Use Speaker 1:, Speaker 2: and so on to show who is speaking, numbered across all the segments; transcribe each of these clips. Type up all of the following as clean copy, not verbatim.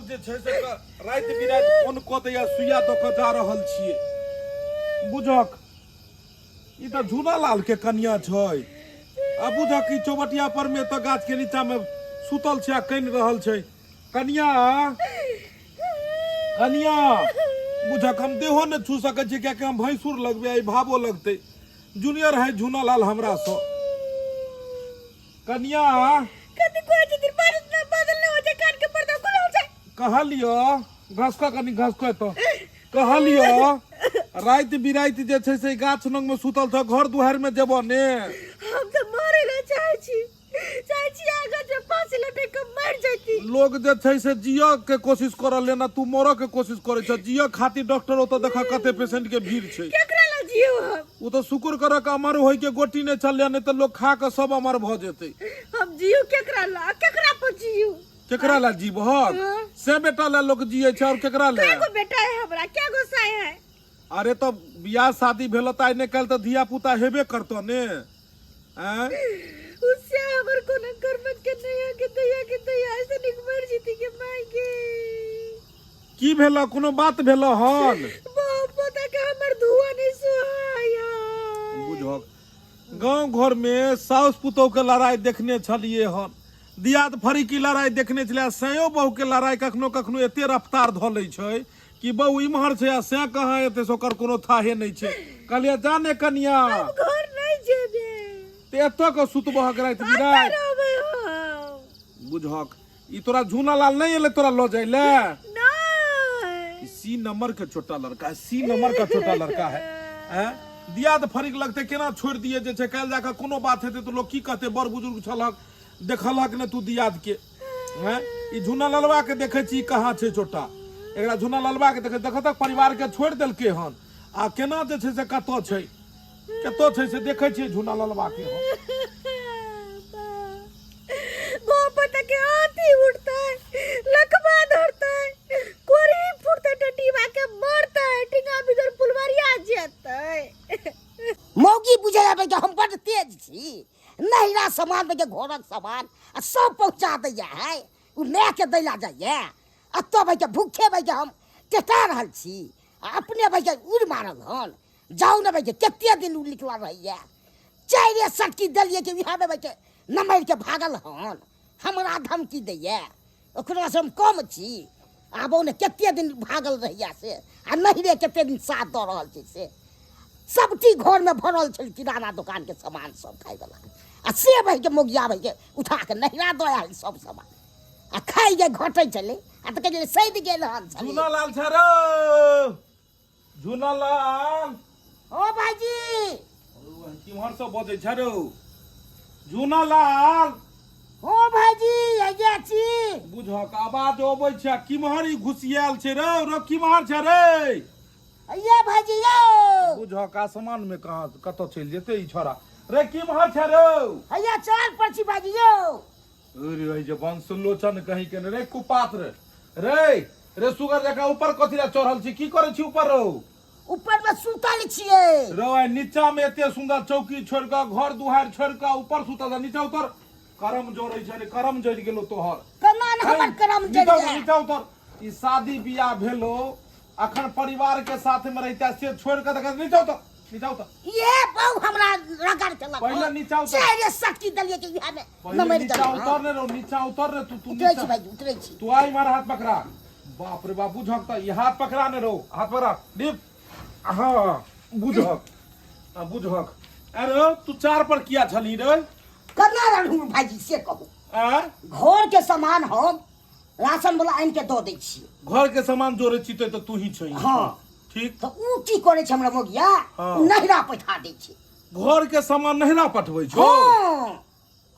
Speaker 1: जे छै से राति बिराति फोन कऽ दैया सुइया दऽ कऽ जा रहल छियै बुझक ई तऽ झूलालाल के कनिया छै आ बुझक ई चौबटिया पर में तऽ गाछ के नीचा में सुतल छै आ कनि रहल छै कनिया कनिया बुझक हम देहो ने छू सकै छी कियाकि हम भैंसुर लगबै आई भावो लगतै जूनियर है झूलालाल हमरा से कनिया
Speaker 2: कति को जे दिन बारिश ना बादल ने हो जाए कान के पर्दा खुल हो जाए
Speaker 1: कहलियो घसका कनी घसको तो कहलियो राति बिराति जे छै से गाछ लंग में सुतल छ घर दुआर में जेबो ने
Speaker 2: हम तो मरे ले चाहे छी आगा जे फांसी लटे के मर जाती
Speaker 1: लोग जे छै से जियो के कोशिश कर लेना तू मरो के कोशिश करे छ जियो खातिर डॉक्टर ओत देखा कते पेशेंट के भीड़ छै
Speaker 2: केकरा ला जियो हम
Speaker 1: वो तो शुक्र करे के अमर होय के गोटी ने चल नहीं तो लोग खा के सब अमर भ जेते
Speaker 2: हम जियो केकरा पर जियो
Speaker 1: केकरा ला जीव से बेटा ला लोग जिये छै और केकरा ला
Speaker 2: केगो बेटा है हमरा केगो साय है
Speaker 1: अरे तो बियाह शादी भेल त आइ ने कल तो धिया पुता हेबे करतो ने हैं
Speaker 2: उससे हमर कोनो कर्मत के नया के दया ऐसे निक मर जीती के माई के
Speaker 1: की भेलो कोनो बात भेलो हन
Speaker 2: बाप पता के हमर धुआ नहीं सुहाया
Speaker 1: बुझो गांव घर में साउस पुतोह के लड़ाई देखने छलिए हन दियाद फरी की लड़ाई देखने छलिए सयो बहू के लड़ाई कखनो कखनो एते रफ्तार ध लै छै कि बहू इम्हर छै आ से कहाँ एते सोकर कोनो थाहे नहीं छै कहलिए जाने कनिया
Speaker 2: घर नहीं जेबे
Speaker 1: ते एतो के सुतबह रात बिरात बुझक ई तोरा झूलालाल नहीं एले तोरा लो जाइले
Speaker 2: नहीं
Speaker 1: सी नंबर के छोटा लड़का है सी नंबर का छोटा लड़का है हैं दियाद फरीक लगते केना छोड़ दिए जे छै काल जाके कोनो बात हेते तो लोग की कहते बड़ बुजुर्ग छलक देखलक ने तू दियाद के हैं ई झूलालालवा के देखे छी कहां छै छोटा एकरा झूलालालवा के देखे देखत परिवार के छोड़ देलके हन आ केना जे छै से कतो छै से देखे छी झूलालालवा के
Speaker 2: बाप तक हाथी उठता है लकवा धरता है कोरी फुटता टटीवा के मरता है टिंगा बिदर फुलवारिया जेता है
Speaker 3: मौगी बुझे आबे के हम बड़ तेज छी नहिरा सामान के घोरक सामान आ सब पहुंचा दैया है उ ले के दैला जाइए अतो भाई के भूखे भाई के हम टेटा रहल छी आ अपने भाई के उड़ मारल हन जाऊ न भाई के केते दिन उ निकला रहिए चाइरे सटकी दलिए के बिहार में भाई के नमर के भागल हन हमरा धमकी दैया ओकरा से हम कम छी आबो ने केते दिन भागल रहिया से आ नहिरे केते दिन साथ द रहल छी से सबटी घर में भरल छल किराना दुकान के सामान सब खाई वाला आ से भाई के मोगिया भाई के उठा के नहिरा दो आयल सब सामान आ खाई के घटै चले आ त के सैद गेल हन
Speaker 1: झूलालाल छरो झूलालाल
Speaker 3: ओ भाईजी
Speaker 1: किमहर से बजे छरो झूलालाल
Speaker 3: ओ भाईजी आगे छी
Speaker 1: बुझक आवाज अबै छै किमहर ई घुसियाल छै रो किमहर छै रे
Speaker 3: अये भाईजी यो
Speaker 1: बुझक आसमान में कहां कतो चल जेते ई छोरा रे किमहर छै रो
Speaker 3: अये चाल पर छी भाईजी यो
Speaker 1: अरे जे बंसलोचन कहीं के रे कुपात्र रे सुगर जका ऊपर कथि ला चढ़ल छी की करे छी ऊपर रो
Speaker 3: ऊपर में सुतल छिए
Speaker 1: रो नीचा में एते सुंदर चौकी छोड़ के घर दुहार छोड़ के ऊपर सुतल नीचा उतर करम जोरै छै रे करम जड़ गेलो तोहर
Speaker 3: कना न हमर करम जड़
Speaker 1: नीचा उतर ई शादी बियाह भेलो अखन परिवार के साथ में रहता से छोड़ के देख नीचा उतर
Speaker 3: ये बहु हमरा रगड़ चला
Speaker 1: पहले नीचा उतर
Speaker 3: चाइरे सटकी दलिए के बिहार में
Speaker 1: पहले नीचा उतर रे रो नीचा उतर रे तू
Speaker 3: उतरै छी भाईजी उतरै छी
Speaker 1: तू आई मार हाथ पकड़ा बाप रे बाप बुझक त ये हाथ पकड़ा ने रो हाथ पकड़ा दीप हां बुझक अरे तू चार पर किया छली रे
Speaker 3: कना रहू भाईजी से कहू
Speaker 1: आ
Speaker 3: घर के सामान हम राशन वाला आन के दो दै छी
Speaker 1: घर के सामान जोरे चिते तो तू ही छै
Speaker 3: हां
Speaker 1: ठीक
Speaker 3: तो उ की करे छै हमरा मोगिया नहिरा पठा दै छी
Speaker 1: घर के सामान नहिरा पठबै छो
Speaker 3: हां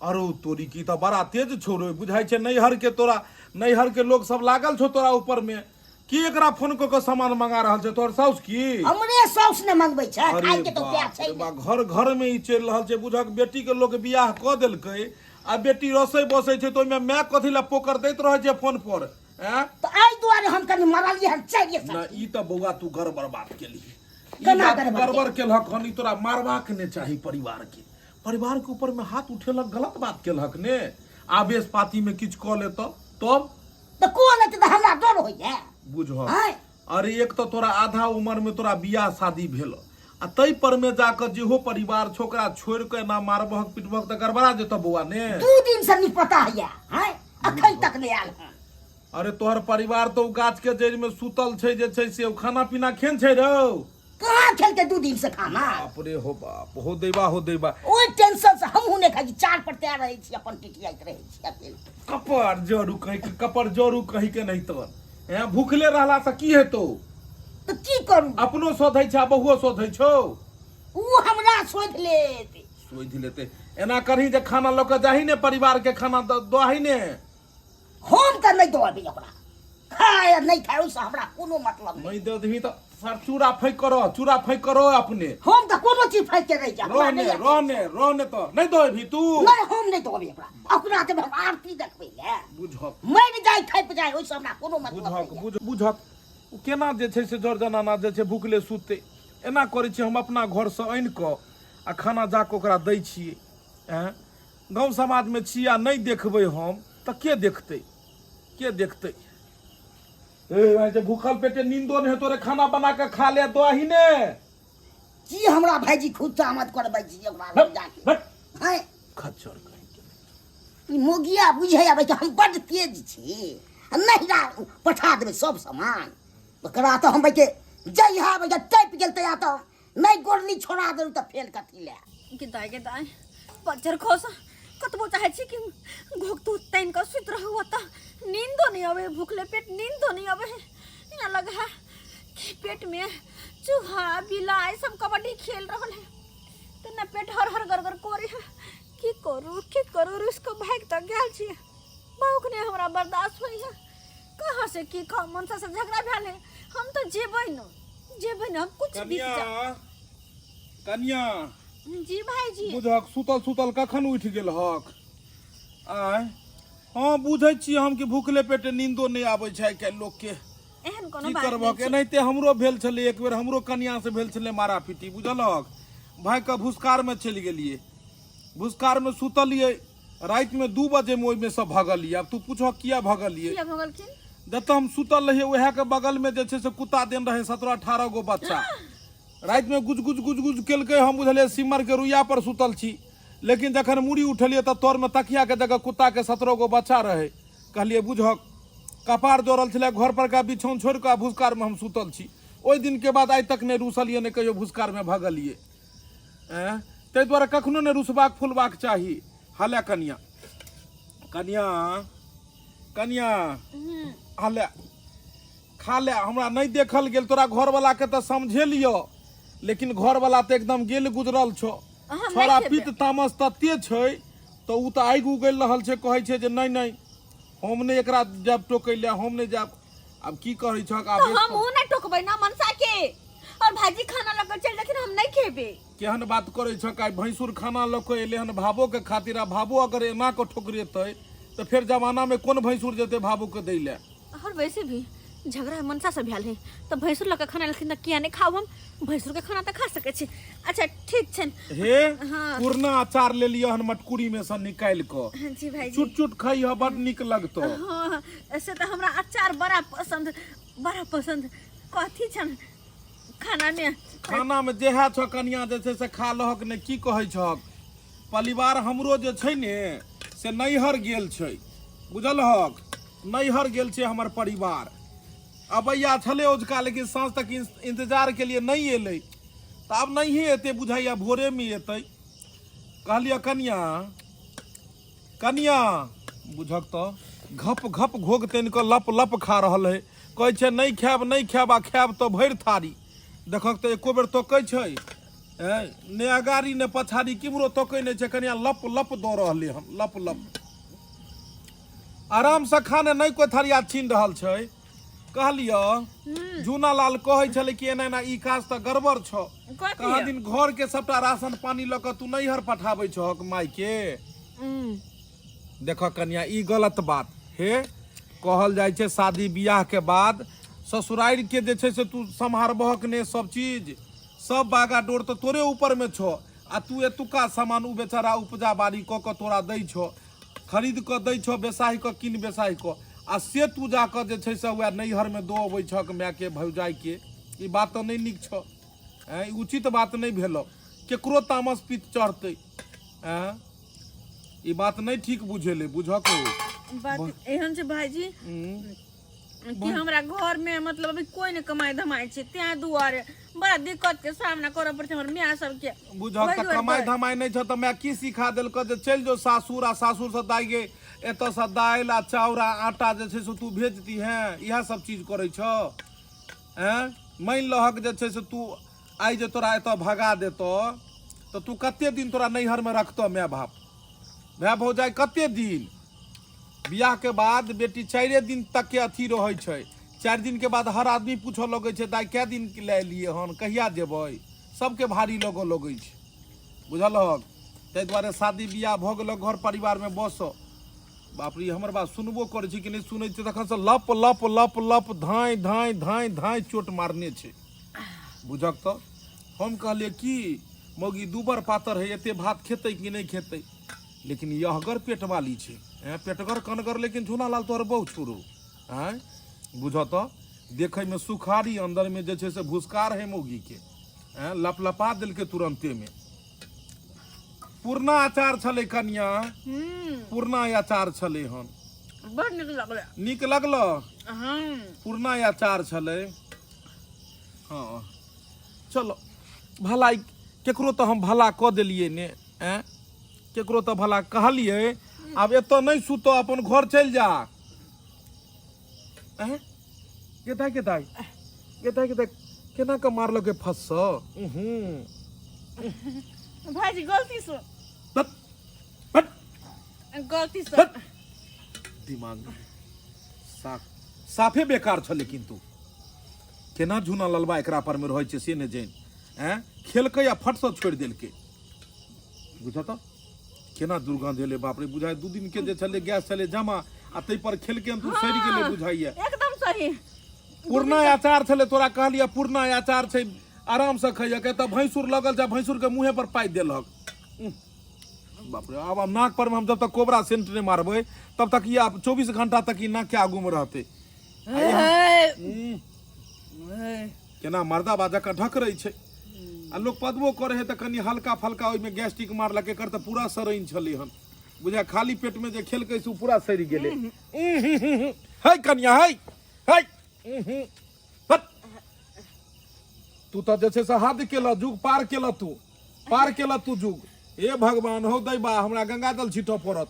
Speaker 1: अरे तोरी की तो बड़ा तेज छोरो बुझाई छै नैहर के तोरा नैहर के लोग सब लागल छो तोरा ऊपर में की एकरा फोन क के सामान मंगा रहल छै तोर साउस की
Speaker 3: हमरे साउस ने मंगबै छै खाइ के तो प्यार छै
Speaker 1: घर घर में ई चल रहल छै बुझक बेटी के लोग बियाह क देलकै आ बेटी रसोई बसै छै तो ओमे मैं कथि ला पोकर दैत रहै छै फोन पर हैं
Speaker 3: तो आई दुआरे हम कनी मरलिए हम चाहिए
Speaker 1: ना ई त बौआ तू गड़बड़ बात केली
Speaker 3: केना
Speaker 1: गड़बड़ केलहक हन ई तोरा मारबाक ने चाही परिवार के ऊपर में हाथ उठेलक गलत बात केलहक ने आवेश पाती में किछ क ले तब
Speaker 3: तो कौन है तो हमरा डर होइए
Speaker 1: बुझ
Speaker 3: हैं
Speaker 1: अरे एक तो तोरा आधा उम्र में तोरा बियाह शादी भेल आ तई पर में जाकर जेहो परिवार छोकरा छोड़ के ना मारबहक पिटबहक तो गड़बड़ा जेतो बउआ ने
Speaker 3: 2 दिन से नहीं पता है हैं अखन तक नहीं आयल हैं
Speaker 1: अरे तोहर परिवार तो उ गाछ के जड़ में सुतल छै जे छै से खाना पीना खेन छै रौ
Speaker 3: कहाँ खेलते 2 दिन से खाना
Speaker 1: बाप रे हो बाप हो देबा
Speaker 3: ओई टेंशन से हमहू ने खाई 4 पर तैयार रहे छी अपन टिटियाइत रहे छी अकेले
Speaker 1: कपर जरू कहि के नहीं तो भूखले रहला से की हेतौ
Speaker 3: तो की करू
Speaker 1: अपनो सोधै छै बहुओ सोधै छौ
Speaker 3: ऊ हमरा सोच लेते
Speaker 1: सोधि लेते एना करही जे खाना ल के जाही ने परिवार के खाना दही ने
Speaker 3: हम तो नहीं दोबी ओकरा खाए नहीं खाए उससे हमरा कोनो मतलब
Speaker 1: नहीं दे दही तो सर चूड़ा फैक करो अपने
Speaker 3: हम तो कोनो चीज फेंक के रह जा
Speaker 1: रोने तो नहीं दो भी तू
Speaker 3: नहीं हम नहीं दोबी ओकरा के हम आरती देखबै ले
Speaker 1: बुझक
Speaker 3: मर जाय खाइ पे जाय ओइसे हमरा कोनो मतलब
Speaker 1: बुझक उ केना जे छै से जर जनाना जे छै भूखले सुते एना करै छी हम अपना घर से आनि क आ खाना जाके ओकरा दै छियै गाँव समाज में छी आ नहीं देखबै हम तो के देखतै ए जे भूखल पेटे नींदो नहीं तोरे खाना बना के खा ले दही ने
Speaker 3: जी हमरा भाईजी खुद से मत करबै जी ओकरा लग जाके हैं
Speaker 1: खच्चर कहि
Speaker 3: ई मोगिया बुझै आबै कि हम बड़ तेज छी नहीं पठा देबै सब सामान ओकरा तो हम के जइहा बजे टैप गेल तया तो नहीं गोरली छोड़ा देलु तो फेल कथी ले
Speaker 2: के दाय बजर खोस कतबो चाहे छी कि घोक तू तैन का सुत रहू त नींदो नहीं आवे भूखले पेट नींदो नहीं आवे यहाँ लगा है कि पेट में चूहा बिलाई सब कबड्डी खेल रहल है तो ना पेट हर हर गरगर कोरी है की करू इसको भाग तक गेल छी बहुक ने हमरा बर्दाश्त होई है कहां से की खाओ मनसा से झगड़ा भेल है हम तो जेबै न हम कुछ भी
Speaker 1: कन्या
Speaker 2: जी भाईजी
Speaker 1: बुझक सुतल कखन उठ गेल हक आय हाँ बुझै छी हम कि भूखले पेटे नींदो नहीं आबै छै के लोग के
Speaker 2: एहन कोनो
Speaker 1: की
Speaker 2: बात
Speaker 1: करबक एनाहिते हमरो भेल छलै एक बेर हमरो कन्या से भेल छलै मारा पीटी बुझलक भाई का भूसकार में चलि गेलिए भूसकार में सुतलिए रात में 2 बजे में ओइ में सब भगलिए अब तू पूछो किया भगलिए जत हम सुतल रहिए वह के बगल में जे छै से कुत्ता देन रहे 17-18 गो बच्चा रात में गुज गुज केलकै हम बुझलिए सिमर के रुइया पर सुतल छी लेकिन जखन मुड़ी उठलिए त तोर में तकिया के जगह कुत्ता के 17 गो बच्चा रहे कहलिए बुझक कपार जोड़ल छलै घर पर का बिछौन छोड़ के भूसकार में हम सुतल छी ओइ दिन के बाद आइ तक नहीं रुसलिए नहीं कहियो भूसकार में भगलिए तै द्वारा कखनो नहीं रुसबाक फुलबाक चाही हाले कन्या हाले खा ले हमरा नहीं देखल गेल तोरा घर वाला के तो समझेलियो लेकिन घर वाला तो एकदम गेल गुजरल छो छोरा पित तामस तते छै तो उ तो आगि उगल रहल छै कहै छै जे नहीं हम नहीं एकरा जब टोकै ले हम नहीं जाब अब की कहै छ
Speaker 2: तो हम उ नहीं टोकबै ना मनसा के और भाजी खाना लग चल लेकिन हम नहीं खेबे
Speaker 1: केहन बात करे छ का भैंसुर खाना लको एले हन भाबो के खातिर आ भाबो अगर एना को ठोकरेतै तो फिर जमाना में कौन भैंसुर जेते भाबो के दै ले
Speaker 2: और वैसे भी झगड़ा मनसा से भेल है तो भैंसुर लग खाना लेकिन किया नहीं खाओ हम भैंसुर के खाना तो खा सके छी अच्छा ठीक छन
Speaker 1: हे पूर्णा अचार ले लियो हन मटकुरी में से निकाल को
Speaker 2: जी भाई
Speaker 1: चुट खाई ह बड निक लगतो
Speaker 2: हां ऐसे तो हमरा अचार बड़ा पसंद कथी छन खाना में जेहा छ कन्या जे छै से खा लहक ने की कहै छक परिवार हमरो जे छै ने से नैहर गेल छै बुझलहक नैहर गेल छै हमर परिवार अबैया छले ओजका लेकिन सांझ तक इंतजार के लिए नहीं एले तो अब नहीं एते बुझाइया भोरे में एते कहलिए कन्या बुझक तो घप घोग तन के लप खा रहल है कहै छै नहीं खायब आ खायब तो भरि थारी देखक तो एको बेर तोकै छै ने अगाड़ी ने पछाड़ी किमरो तोकै नहीं छै कन्या लप दो रहले हम लप आराम से खाने नहीं कोई थरिया छीन रहल छै कहलियो जूना लाल कहै छले कि एना ई काज त गड़बड़ छ कहाँ दिन घर के सबटा राशन पानी ल के तू नैहर पठाबै छहक माई के देख कन्या ई गलत बात हे कहल जाय छै शादी बियाह के बाद ससुराल के जे छै से तू संभारबहक ने सब चीज सब बागा डोर तो तोरे ऊपर में छो आ तू एतुका सामान उ बेचारा उपजा बाड़ी क के तोरा दै छो खरीद के दै छो बेसाही के किन बेसाही को आ से तू जाकर जे छै से वएह नैहर में दो अबै छक माय के भौजाई के, ई बात तो नहीं निक छ। ई उचित बात नहीं भेलो। केकरो तामस पित चढ़ते, ई बात नहीं ठीक बुझेले, बुझक
Speaker 4: बात एहन छै भाईजी कि हमरा घर में मतलब अभी कोई ने कमाई धमाई छै, त्या दुआरे बड़ा दिक्कत के सामना करऽ पड़ै छै हमर मियां सबके।
Speaker 2: बुझक त कमाई धमाई नहीं छ त मैं की सिखा देल क जे चल जो सासुर, आ सासुर से दाई गे एत से दाल आ चाउर आ आटा जे छै से तू भेजती है, इएह सब चीज करे छ। मान लहक जे छै से तू आई जे तोरा एत भगा देतो तो तू कते दिन तोरा नैहर में रखतो माय बाप, भाय भौजाई कते दिन? बियाह के बाद बेटी 4 दिन तक के अथी रहे छै, 4 दिन के बाद हर आदमी पूछो लगे छै दाई कै दिन ले लिए हन, कहिया जेबै, सबके भारी लगो लगे छै, बुझलहक। ताहि दुआरे शादी बियाह भ गेल, घर परिवार में बस। बाप रे हमर बात सुनबो करे छी कि नहीं सुनै छै, तखन से लप लप लप लप धाई धाई धाई धाई चोट मारने छै, बुझक। तो हम कहलिए कि मौगी दूबर पातर है, एते भात खेते कि नहीं खेते, लेकिन यहगर पेट वाली छै, पेटगर कनगर, लेकिन झूनालाल तोहर बहु छोड़ू, बुझ तो देखे में सुखारी, अंदर में जे छै से भूसकार है मौगी के, लपलपा दिल के तुरंते में। पूर्णा अचार छले कन्या, पूर्णा अचार छले हन,
Speaker 4: बड़ नीक लगले।
Speaker 2: नीक लगलो? पूर्णा अचार छले। हाँ चलो भलाई केकरो तो हम भला क देलिए ने, केकरो तो भला कहलिए। अब एत नहीं सुतो, अपन घर चल जा। गेदाई गेदाई गेदाई गेदाई केना के मारलो के फंस
Speaker 4: भाईजी गलती से गलती से
Speaker 2: दिमाग साफे बेकार छ। लेकिन तू केना झूना ललबा एकरा पर में रहै छै से ने जान, खेलकै या फट से छोड़ देलकै, बुझा तो केना दुर्गंध एले, बाप रे। बुझाय 2 दिन के जे छले गैस छले जमा, आ तै पर खेलकै तू सड़ गेले, बुझाइया
Speaker 4: एकदम सही।
Speaker 2: पूर्णा अचार छले, तोरा कहलिया पूर्णा अचार छै, आराम से खइया के। त भैंसुर लगल जा, भैंसुर के मुंहे पर पाइ देलक, बाप रे। अब नाक पर में हम जब तक कोबरा सेंट नहीं मारबे तब तक ये 24 घंटा तक ये नाक के आगू में रहते। केना मर्दा बाजा का ढक रही छै, आ लोग पदबो करे है त कनी हल्का फल्का ओइ में गैस्ट्रिक मारला के कर त पूरा सरैन छले हन, बुझा खाली पेट में जे खेलकै से पूरा सरि गेले। है कन्या है तू तो जैसे से हद केला, जुग पार केला, तू पार केला तू जुग। हे भगवान हो दैबा हमरा गंगा जल छिटो पड़त,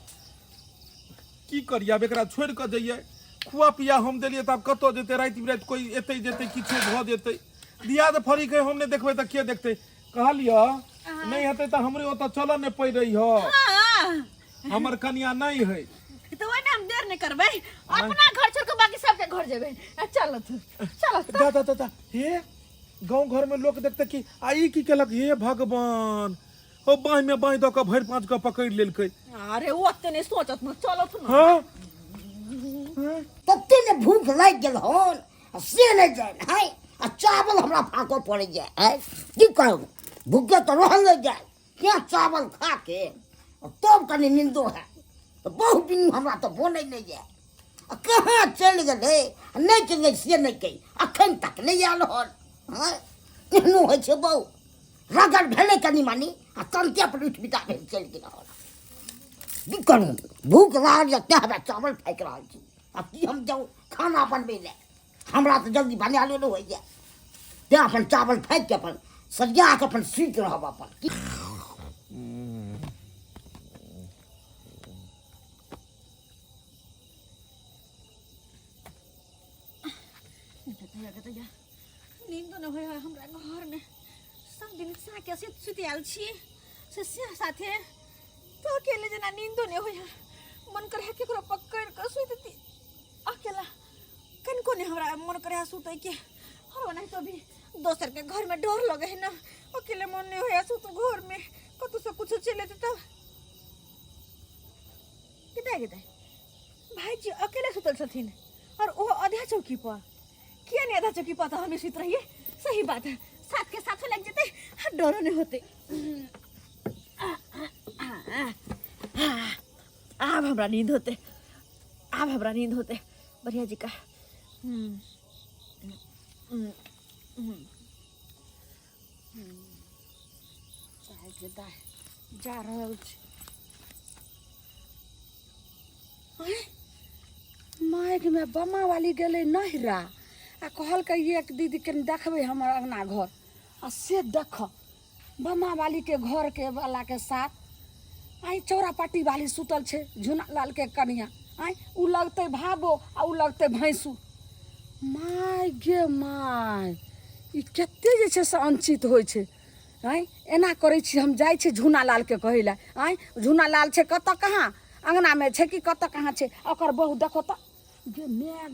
Speaker 2: की करिया एकरा छोड़ के जइए। खुआ पिया हम देलिए तब कतो जेते, रात बिरात कोई एते जेते किछो भ जेते, दियाद फरी के हम ने देखबे त के देखते। कहलिया नहीं हेते त हमरे ओत चल ने पड़ रही हो, हमर कन्या नहीं है
Speaker 4: तो वही ना हम देर नहीं करबे, अपना घर छोड़ के बाकी सबके घर जेबे। चलो तू चलो
Speaker 2: दा दा दा। हे गांव घर में लोग देखते कि आई की केलक, हे भगवान ओ बाह में बाह द के भर 5 के पकड़ लेलकै।
Speaker 4: अरे ओते नहीं सोचत न, चलो तू ना।
Speaker 2: हां
Speaker 3: तते ने भूख लग गेल हन, से नहीं जाए है, आ चावल हमरा फाको पड़ जाए है, की कहूं भूखे तो रहल नहीं जाए, क्या चावल खा के तब कनी नींदो है, तो बहुत दिन हमरा तो बोले नहीं जाए। कहाँ चल गए, नहीं चल से नहीं कही, अखन तक नहीं आल हन। एहनो होइ छै बहु, रगड़ भेले कनी मानी, आ तंते पर उठ बिता भेल चल गेल हन। की करूं भूख लागल या हमरा चावल फेंक रहल छी, अब की हम जाऊं खाना बनबे ले, हमरा तो जल्दी बना ले हो जाए, ते अपन चावल फेंक के अपन सरिया के अपन सीट रहब अपन।
Speaker 4: नींद न होय हमरा घर में, सब दिन साके से सुति आल छी से साथे, तो अकेले जना नींदो नहीं होय, मन करे है केकरो पकड़ के सुतती अकेला, कनको ने हमरा मन करे सुतै के, और नहीं तो भी दोसर के घर में डर लगे है ना, अकेले मन नहीं होय सुत घर में, कतु से कुछ चले तब किदा भाईजी अकेले सुतल छथिन, और वो आधा चौकी पर, किया नहीं आधा चौकी पर तो हमें सुत रहिए, सही बात है, साथ के साथ लग जाते, डरो नहीं होते। अब हमरा नींद होते, अब हमरा नींद होते, बढ़िया जी का जा रहल छी। माइक में बमा वाली गेले नहिरा आ कहल के एक दीदी के देखबे हमर अंगना घर आ से देख बमा वाली के घर के वाला के साथ आई चौरापाटी वाली सुतल छे झुना लाल के कनिया आई उ लगते भाबो आ उ लगते भैंसू। माय गे माय ई कते जे छे से अंचित होय छे। आई एना करे छी हम जाय छे झुना लाल के कहैला आई झुना लाल छे कत कहाँ अंगना में छे कि कत कहाँ छे ओकर बहु देखो त गे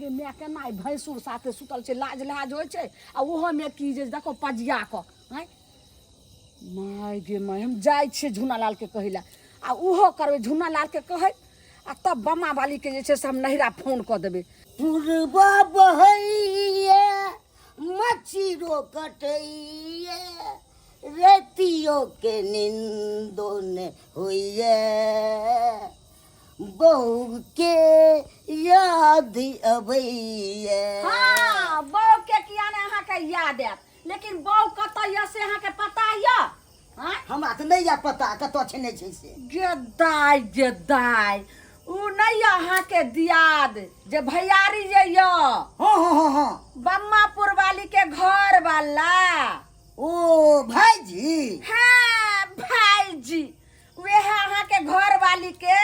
Speaker 4: मैं केना भैंसुर साथे सुतल छे लाज लाज होय छे आ ओहो में की जे देखो पजिया क आई माय गे माय हम जाय छे झुना लाल के कहैला आ उहो करबे झुना लाल के कहे आ तब बमा वाली के जे छे से हम नहिरा फोन क देबे।
Speaker 3: पुरबा बहैया मछीरो कटैया रेतियो के निंदो ने होइए बहू के याद अबैया।
Speaker 4: हां बहू के किया ने अहाँ के याद आत लेकिन बहू कतय से अहाँ के पता य हां
Speaker 3: हमरा त नहीं या पता कतो छे नहीं छे से।
Speaker 4: गेदाई उ नहीं अहाँ के दियाद जे भैयारी जे य
Speaker 3: हां
Speaker 4: बम्मापुर वाली के घर वाला
Speaker 3: ओ भाईजी।
Speaker 4: हाँ भाईजी वे अहाँ के घर वाली के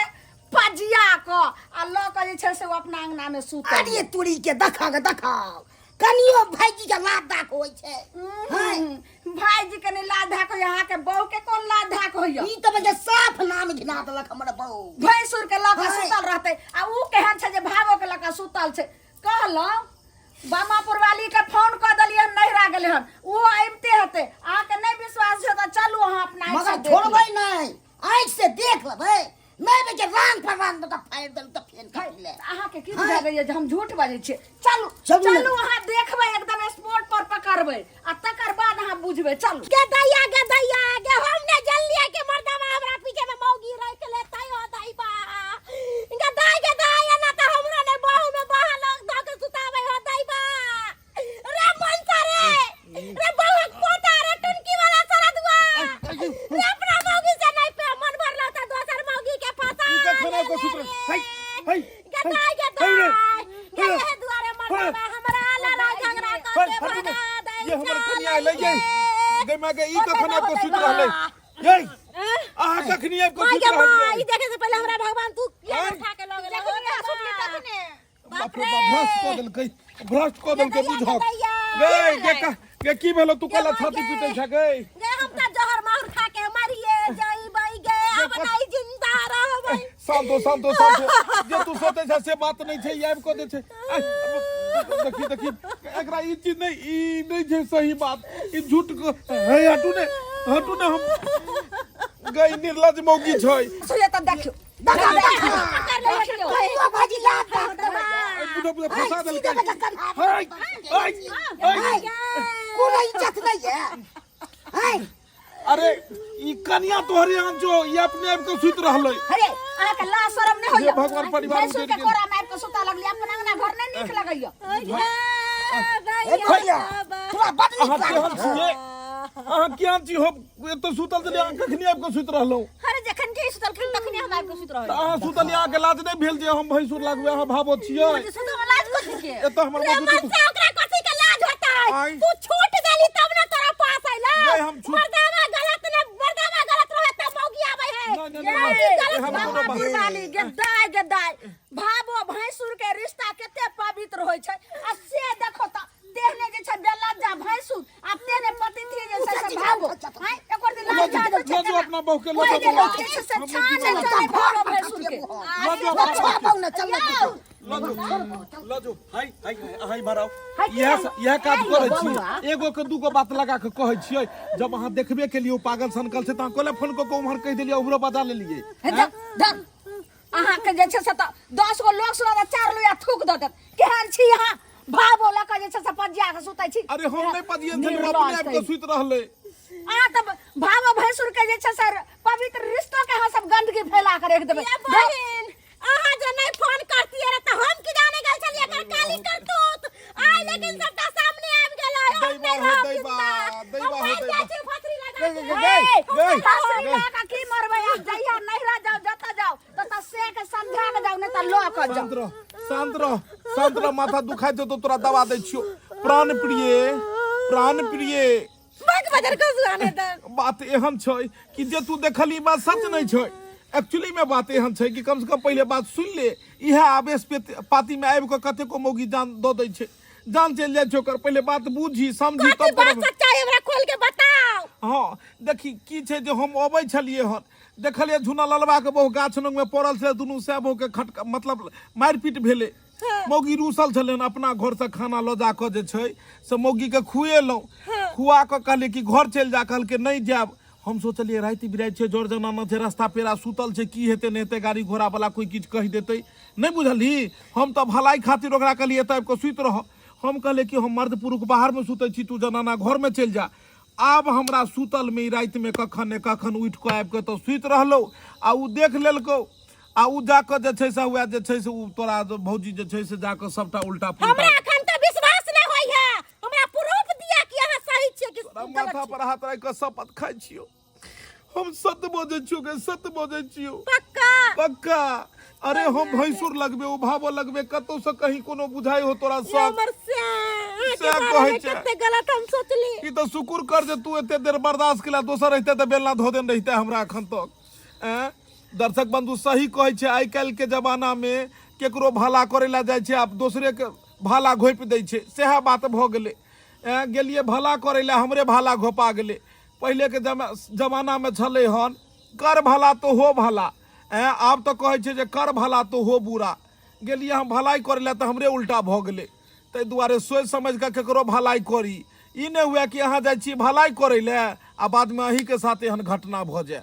Speaker 4: पजिया को आ लो के जे छे से वो अपना अंगना में सुतल।
Speaker 3: अरे तुरी के देखाओ कनियो भाईजी के लाद दाख होय छे। हां
Speaker 4: भाईजी के ने लाद धाक यहाँ के बहू के कौन लाद धाक होइयो
Speaker 3: ई त बजे साफ नाम घिना देलक हमर बहू
Speaker 4: भैंसुर के लका सुतल रहते आ उ केहन छे जे भावो के लका सुतल छे। कहलो बमापुर वाली के फोन क दलिए नहिरा गेले हन वो आइबते हते आ के नहीं विश्वास है त चलू अहाँ अपना आँख से
Speaker 3: मगर छोड़बै नहीं आँख से देख लेबै मैं बेचे रांग पर रांग त फाड़ देल त फेन काट ले।
Speaker 4: अहाँ के की बुझा गई जे हम झूठ बाजै छी। चलू
Speaker 3: चलू।
Speaker 4: चलू अहाँ देखबै एकदम स्पॉट पर पकड़बै आ तकर बाद अहाँ बुझबै। चलू
Speaker 3: के हमने जल्दी के मर्दामा हमरा पीछे में मौगी रह के लेतै हो दाई बा के दाई ना त हमरा ने बहू में बहा लोग द के सुताबै हो दाई बा रे मनसा रे बहू पोता रे टुनकी वाला सरदुआ रे अपना मौगी से नहीं पे मन भरला त दोसर मौगी के फसा
Speaker 2: ई के खाना को सुतर हाय
Speaker 3: के दुआरे मर्दामा हमरा लड़ा झगड़ा कर के भगा दाई
Speaker 2: ये हमर कनिया ले गई गई मैं के ई कखन आपको सुत रहले ये आहा कखनी आपको सुत रहले
Speaker 3: ई देखे से पहले हमरा भगवान तू ये उठा के लगे हो गया सुतली तखने
Speaker 2: बाप रे भ्रष्ट को दल के बुझो गई देखा के की भेलो तू कला छाती पीटे छ गई
Speaker 3: गे हम त जहर मार खा के मरिए जाई बाई गे अब नहीं जिंदा रहबै।
Speaker 2: शांतो जे तू सोचे छ से बात नहीं छै याब को दे छै देखी एकरा ई चीज नहीं छै सही बात ई झूठ को है हटू ने हम गई निर्लज मौगी छै
Speaker 4: सुये त देखियो
Speaker 3: देखियो भाजी लात
Speaker 2: बुढ़ा फंसा दल के हाय
Speaker 3: कोई इज्जत नहीं है। हाय
Speaker 2: अरे ई कन्या तोहरे आन जो ये अपने आप को सुत रहलै।
Speaker 4: अरे अहाँ के ला शरम नहीं होइयो
Speaker 2: भगवान परिवार में
Speaker 4: भैंसुर के कोरा मार के सुता लगली अपन अंगना घर नहीं नीक लगइयो।
Speaker 3: भैया तोरा बड
Speaker 2: अहाँ
Speaker 3: नीक
Speaker 2: केहन
Speaker 3: लागल
Speaker 2: छिए अहाँ किया छी हो तो सुतल जले आंख खनी आपको सुत रहलो
Speaker 4: अरे जखन के सुतल खन तखनी हम आबि के सुत रहल
Speaker 2: अहाँ सुतल यहाँ के लाज नहीं भेल जे हम भैंसुर लागबे अहाँ भाबो छिए
Speaker 4: जे सुतल लाज कथि के
Speaker 2: ए तो हमर मौजूद
Speaker 3: ओकरा कथि के लाज होता
Speaker 2: आइ।
Speaker 3: है तू छूट गेली तब ना तोरा पास आइला
Speaker 2: गई हम छूट
Speaker 3: मर्दाना गलत रहे त मौगी आबै है।
Speaker 2: नहीं
Speaker 4: बमापुर वाली गेदाय भाबो भैंसुर के रिश्ता केते पवित्र होय छै आ से देखो त देहने जे छै बेलज्जा भैंसुर अपने ने पति थी जे छै से भाबो हां एकर दिन लाज जात
Speaker 2: जो अपना बहू के
Speaker 4: कोई जे लोग
Speaker 2: लो
Speaker 4: छै से छान छै भाबो भैंसुर के
Speaker 3: छोड़बौ ना चल
Speaker 2: लजो हाय भराओ यह काज करे छी एगो के दूगो बात लगा के कहै छियै जब अहाँ देखबे के लिए पागल सनकल से त कोले फोन को उम्हर कह देलिए उम्हरो बता लेलिए
Speaker 4: धर अहाँ के जे छै से त 10 गो लोग सुना 4 लोया थूक द देत केहन छी अहाँ भाबो लका जे छै से पजिया के सुतै छी।
Speaker 2: अरे हम नहीं पजिए से अपने आप को सुत रहले
Speaker 4: आ तब भाबो भैंसुर के जे छै से पवित्र रिश्तो के अहाँ सब गंदगी फैला के रख देबै।
Speaker 3: बहिन
Speaker 4: आहा जो नहीं फोन करती है तो हम की जाने गल चलिए कर काली कर तू आई लेकिन सबका सामने आ गेलो
Speaker 2: दैबा हो
Speaker 4: फसरी लगा
Speaker 2: गई
Speaker 4: का की मरबे जइया नहीं रह जाओ जता जाओ तो से के समझा के जाओ नहीं तो लो कर जाओ
Speaker 2: शांत रह माथा दुखाई तो तोरा दवा दै छियो प्राण प्रिय
Speaker 4: बाग बाजार को सुनाने दे
Speaker 2: बात एहन छै कि जे तू देखली बात सच नहीं छै एक्चुअली में बात एहन छै कि कम से कम पहले बात सुन ले इहे आवेश पे पाती में आबि के कते को मौगी जान दो दै छै जान चल जाय छै ओकर पहले बात बुझी समझी तब
Speaker 4: बात सच्चाई हमरा खोल के बताओ
Speaker 2: हां देखी की छै जे हम अबै छलिए हन देखलिए झुना ललवा के बहु गाछ लंग में पड़ल छले दुनू सेबो के खटका मतलब मारपीट भेले मौगी रूसल छले अपना घर से खाना लो जा के जे छै से मौगी के खुएलौ खुआ के कहले कि घर चल जा कहल के नहीं जाब हम सोचलिए राति बिराति छै जोर जमाना छै रास्ता पेरा सुतल छै की हेते नहीं हेते गाड़ी घोड़ा वाला कोई किछ कह देते नहीं बुझली हम तो भलाई खातिर ओकरा कहलिए तब को सुत रह हम कहले कि हम मर्द पुरुष बाहर में सुते छी तू जनाना घर में चल जा आब हमरा सुतल में राति में कखन ने कखन उठ के आबि के तो सुत रहलो आ उ देख लेलको आ उ जाके जे छै से हुआ जे छै से उ तोरा भौजी जे छै से जाके सबटा उल्टा पुल्टा
Speaker 4: हमरा अखन तो विश्वास नहीं होय है हमरा प्रूफ दिया कि अहाँ सही छियै कि
Speaker 2: माथा पर हाथ राख के शपथ खाइ छियो हम सत्य बोझे छियो पक्का अरे हम भैंसुर लगबे उभाबो लगबे कतौ से कहीं कोनो बुझाई हो तोरा सब से कहै छै
Speaker 4: कते गलत हम सोचली
Speaker 2: ई तो शुक्र कर जे तू एते देर बर्दाश्त केला दोसर रहते त बेलना धो देन रहते हमरा अखन तक दर्शक बंधु सही कहै छै आइ काल्हि के जमाना में केकरो भला करे ला जाय छै आब दोसरे के भाला घोप दै छै सेहा बात भ गेलै गेलिए भला करे ला हमरे भाला घोपा गेलै पहले के जमाना में छले हन कर भला तो हो भला आब तो कहै छै जे कर भला तो हो बुरा गेलिए हम भलाई करे ला तो हमरे उल्टा भ गेलै ताहि दुआरे सोच समझ के केकरो भलाई करी ई नहीं हुए कि अहाँ जाइ छी भलाई करे ले आ बाद में अही के साथ एहन घटना भ जाए